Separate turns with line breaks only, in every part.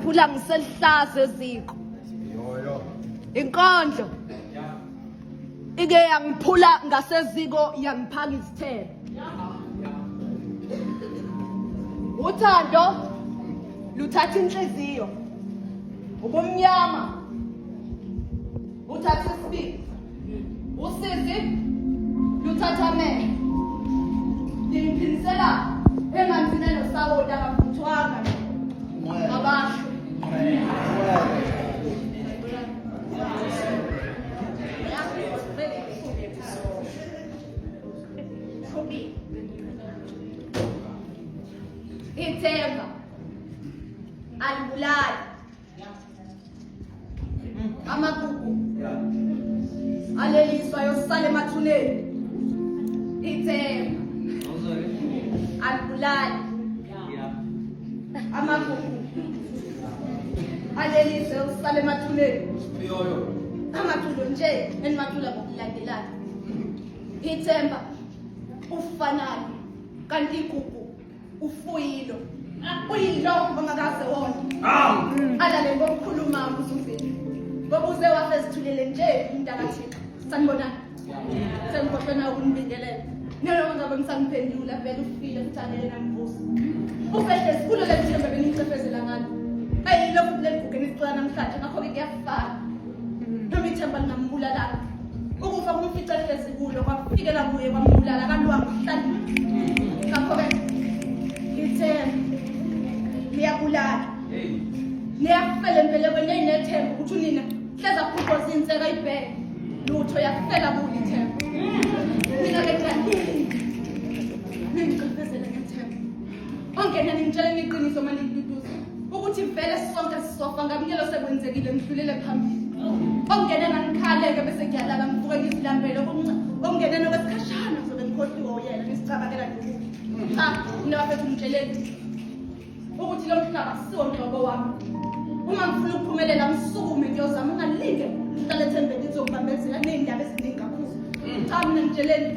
ngiphula ngiselihlaza eziko. Inkondlo ike yangiphula ngaseziko yangiphaka izithelo. Uthando luthatha inhliziyo, ubumnyama uthatha isibindi, usizi luthatha amehlo. Ngiphinisela emanzini enosawoti akavuthwanga abasho. Ithemba alibulali amagugu aleliswa yosala emathuneni. Ithemba alibulali amagugu aleliswa yosala emathuneni. Amathulo nje enimathula ngokulandelana. Ithemba ufanayo kanti igugu ufuyilo. Uyilo ongakaze wona. Alale ngokukhuluma uzuvini. Ngoba uze wafezithulele nje umntakathixo. Sanibonana. Sengikhohlona ukunibingelela. Nalo ngabe ngisangiphendula vele ufile futhi alele namvusa. Ufehle sikhulu lethemba benimcefezela ngalo. Ayilokhu leligugu enicela namhlanje ngakho ke kuyafana. Noma ithemba lingambulala. Ukufa kumfica hlezi kulo kwafikela kuye kwambulala kalwanga kuhlala. Ngakho ke ithemba liyabulala. Niyafela impela kwenye inethemba ukuthi unina hleza kuphoza inseka ibheke. Lutho yafela kulo ithemba. Mina ke ngiyani. Ningicefezela ngethemba. Ongena ningitshela iqiniso manje ngiduduza. Ukuthi vele sonke sisofa ngabiyelo sekwenzekile ngidlulele phambili. Ongena ngikhaleke bese ngiyalala ngivuka ngizilambele ongena nokwesikhashana sobe ngikhohliwe uyena ngisicabakela nje. Cha, mina bafethu ngitsheleni ukuthi lo mhlaba siwo nhlobo wami. Uma ngifuna ukuphumelela ngisukume ngiyozama ungalinge ngihlale ethembeni izokubambezela nezindaba eziningi kakhulu. Cha, mina ngitsheleni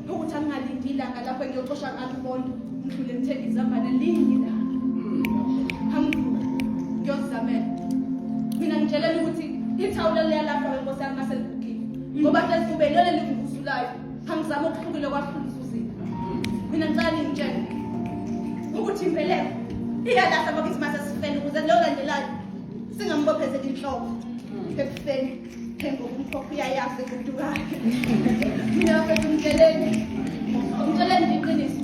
ukuthi angingalindi ilanga lapho ngiyocosha ngalo ubondo ngidlule ngithenge izambane lingila. Ngiyozamela. Mina ngitsheleni ukuthi ithawula liyalapha wenkosi yami ngaselibukile. Ngoba hlezi kube lelo lingivusulayo. Angizama ukuhlukile kwahlulisa uzini. Mina ngicela ngitshele ukuthi impela iyalahla bakithi mase sifene ukuze lo landelayo singambophezela inhloko. Ekufeni ngokumkhokha uyayazi ukudukayo. Mina bafethu ngitsheleni iqiniso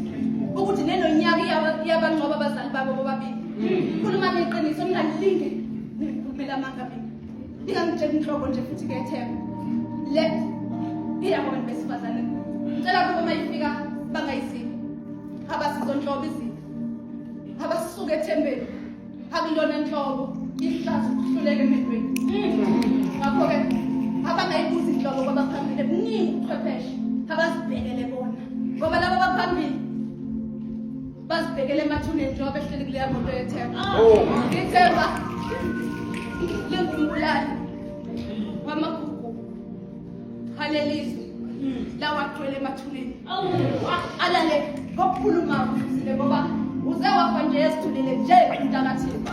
ukuthi nenonyaka iyabanqoba abazali babo bobabili. Khuluma neqiniso ningalinge niphumela mangabe. Ngingangitshela inhloko nje futhi ke ethemba. Le iyabo abantu besifazane. Ngicela ukuba mayifika bangayizini. Abasizonhlobo izini. Abasuke ethembeni. Akulona inhlobo ihlazo ukuhluleka emedweni. Ngakho ke abangayibuza inhlobo kwabaphambili eminingi ubuchwepheshe abazibhekele bona. Ngoba laba abaphambili bazibhekele emathuneni njengoba behleli kuleya moto yethemba. Ithemba lengumbulali wamagugu halelizwe lawagcwele emathuneni. Alale ngokukhuluma uzile ngoba uze wafa nje esithulile nje umntakathixo.